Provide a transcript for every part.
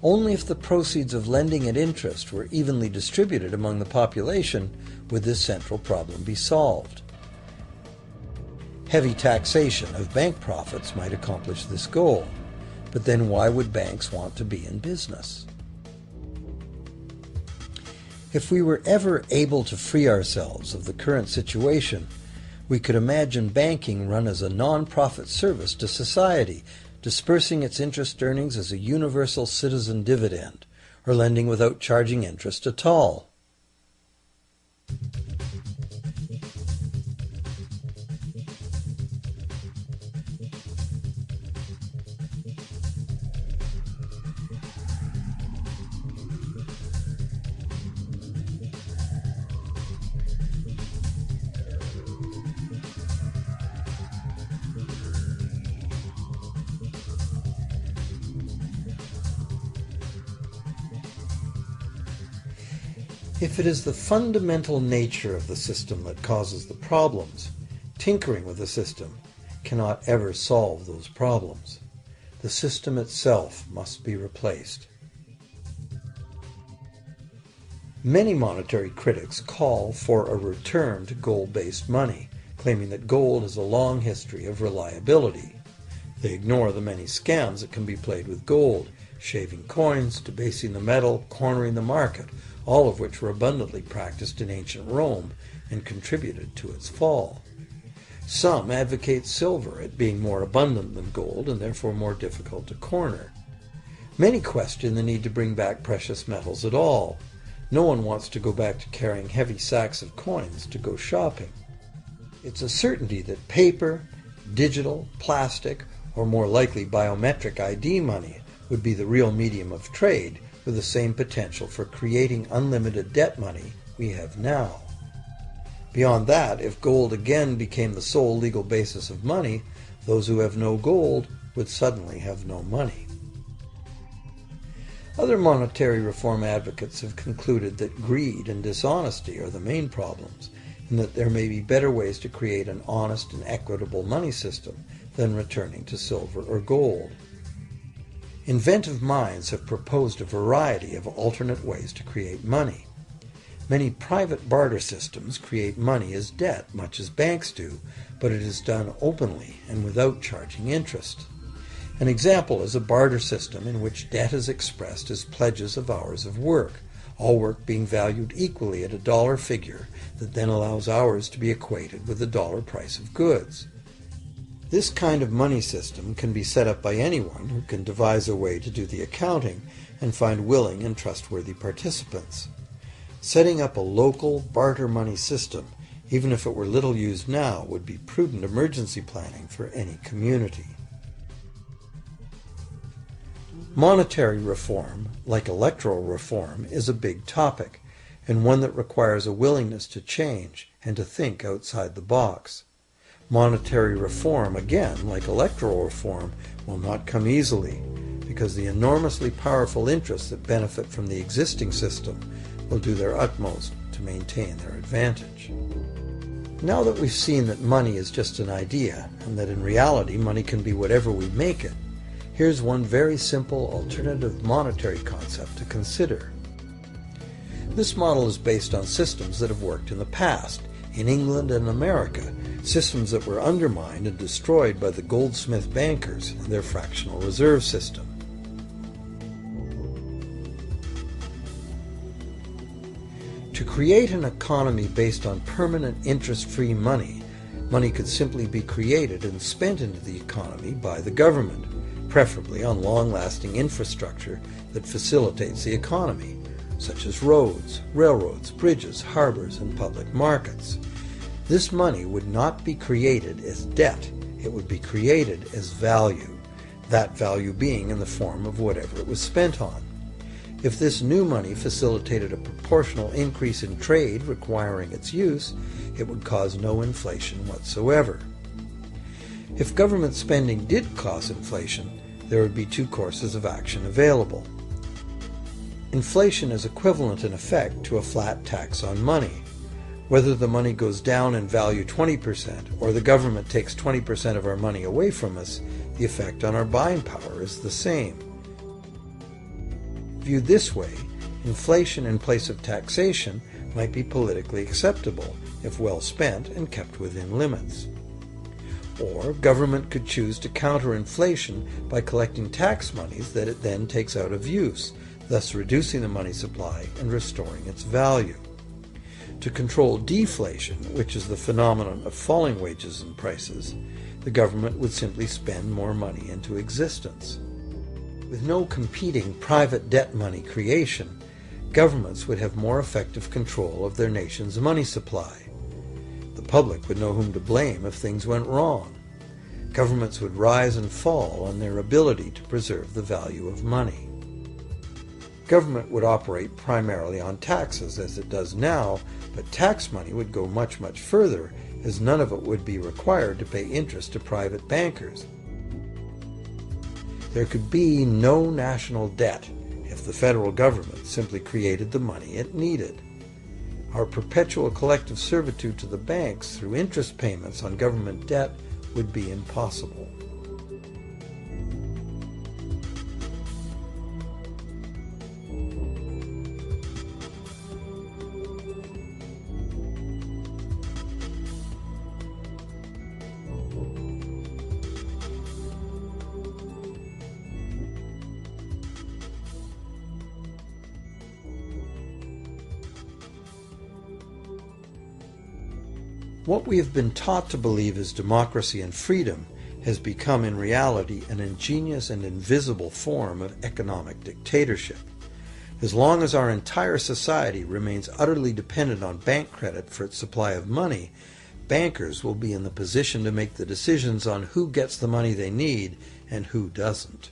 Only if the proceeds of lending at interest were evenly distributed among the population would this central problem be solved. Heavy taxation of bank profits might accomplish this goal, but then why would banks want to be in business? If we were ever able to free ourselves of the current situation, we could imagine banking run as a non-profit service to society, dispersing its interest earnings as a universal citizen dividend, or lending without charging interest at all. If it is the fundamental nature of the system that causes the problems, tinkering with the system cannot ever solve those problems. The system itself must be replaced. Many monetary critics call for a return to gold-based money, claiming that gold has a long history of reliability. They ignore the many scams that can be played with gold, shaving coins, debasing the metal, cornering the market, all of which were abundantly practiced in ancient Rome and contributed to its fall. Some advocate silver, it being more abundant than gold and therefore more difficult to corner. Many question the need to bring back precious metals at all. No one wants to go back to carrying heavy sacks of coins to go shopping. It's a certainty that paper, digital, plastic, or more likely biometric ID money would be the real medium of trade, with the same potential for creating unlimited debt money we have now. Beyond that, if gold again became the sole legal basis of money, those who have no gold would suddenly have no money. Other monetary reform advocates have concluded that greed and dishonesty are the main problems, and that there may be better ways to create an honest and equitable money system than returning to silver or gold. Inventive minds have proposed a variety of alternate ways to create money. Many private barter systems create money as debt, much as banks do, but it is done openly and without charging interest. An example is a barter system in which debt is expressed as pledges of hours of work, all work being valued equally at a dollar figure that then allows hours to be equated with the dollar price of goods. This kind of money system can be set up by anyone who can devise a way to do the accounting and find willing and trustworthy participants. Setting up a local barter money system, even if it were little used now, would be prudent emergency planning for any community. Monetary reform, like electoral reform, is a big topic, and one that requires a willingness to change and to think outside the box. Monetary reform, again, like electoral reform, will not come easily, because the enormously powerful interests that benefit from the existing system will do their utmost to maintain their advantage. Now that we've seen that money is just an idea, and that in reality money can be whatever we make it, here's one very simple alternative monetary concept to consider. This model is based on systems that have worked in the past, in England and America, systems that were undermined and destroyed by the goldsmith bankers and their fractional reserve system. To create an economy based on permanent interest-free money, money could simply be created and spent into the economy by the government, preferably on long-lasting infrastructure that facilitates the economy, such as roads, railroads, bridges, harbors, and public markets. This money would not be created as debt, it would be created as value, that value being in the form of whatever it was spent on. If this new money facilitated a proportional increase in trade requiring its use, it would cause no inflation whatsoever. If government spending did cause inflation, there would be two courses of action available. Inflation is equivalent in effect to a flat tax on money. Whether the money goes down in value 20% or the government takes 20% of our money away from us, the effect on our buying power is the same. Viewed this way, inflation in place of taxation might be politically acceptable if well spent and kept within limits. Or government could choose to counter inflation by collecting tax monies that it then takes out of use, thus reducing the money supply and restoring its value. To control deflation, which is the phenomenon of falling wages and prices, the government would simply spend more money into existence. With no competing private debt money creation, governments would have more effective control of their nation's money supply. The public would know whom to blame if things went wrong. Governments would rise and fall on their ability to preserve the value of money. Government would operate primarily on taxes, as it does now, but tax money would go much, much further, as none of it would be required to pay interest to private bankers. There could be no national debt if the federal government simply created the money it needed. Our perpetual collective servitude to the banks through interest payments on government debt would be impossible. What we have been taught to believe as democracy and freedom has become in reality an ingenious and invisible form of economic dictatorship. As long as our entire society remains utterly dependent on bank credit for its supply of money, bankers will be in the position to make the decisions on who gets the money they need and who doesn't.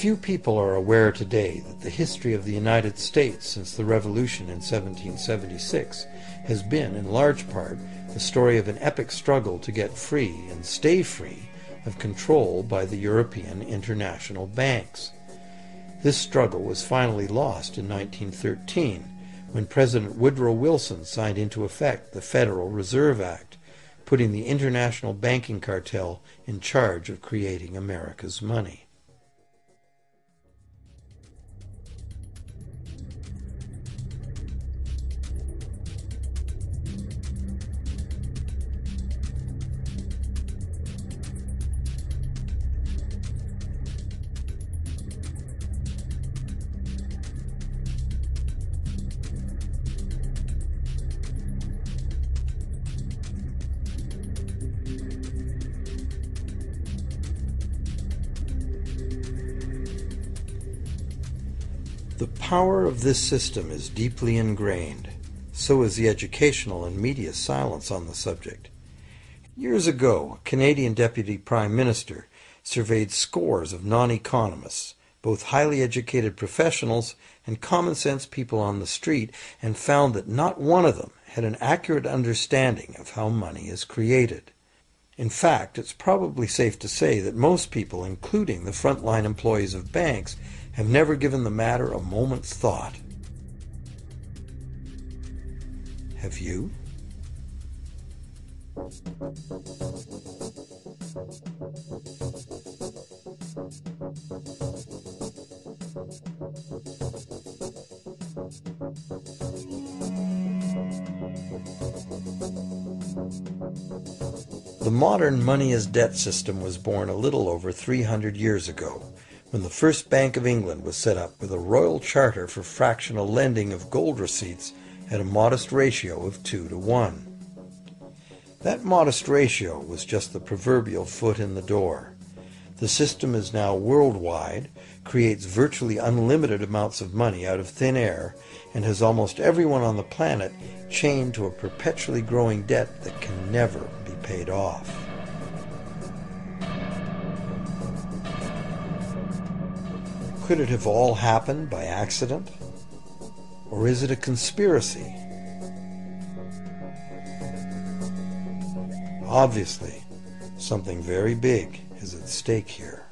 Few people are aware today that the history of the United States since the Revolution in 1776 has been, in large part, the story of an epic struggle to get free and stay free of control by the European international banks. This struggle was finally lost in 1913 when President Woodrow Wilson signed into effect the Federal Reserve Act, putting the international banking cartel in charge of creating America's money. The power of this system is deeply ingrained. So is the educational and media silence on the subject. Years ago, a Canadian Deputy Prime Minister surveyed scores of non-economists, both highly educated professionals and common-sense people on the street, and found that not one of them had an accurate understanding of how money is created. In fact, it's probably safe to say that most people, including the frontline employees of banks, have never given the matter a moment's thought. Have you? The modern money-as-debt system was born a little over 300 years ago, when the first Bank of England was set up with a royal charter for fractional lending of gold receipts at a modest ratio of 2 to 1. That modest ratio was just the proverbial foot in the door. The system is now worldwide, creates virtually unlimited amounts of money out of thin air, and has almost everyone on the planet chained to a perpetually growing debt that can never be paid off. Could it have all happened by accident? Or is it a conspiracy? Obviously, something very big is at stake here.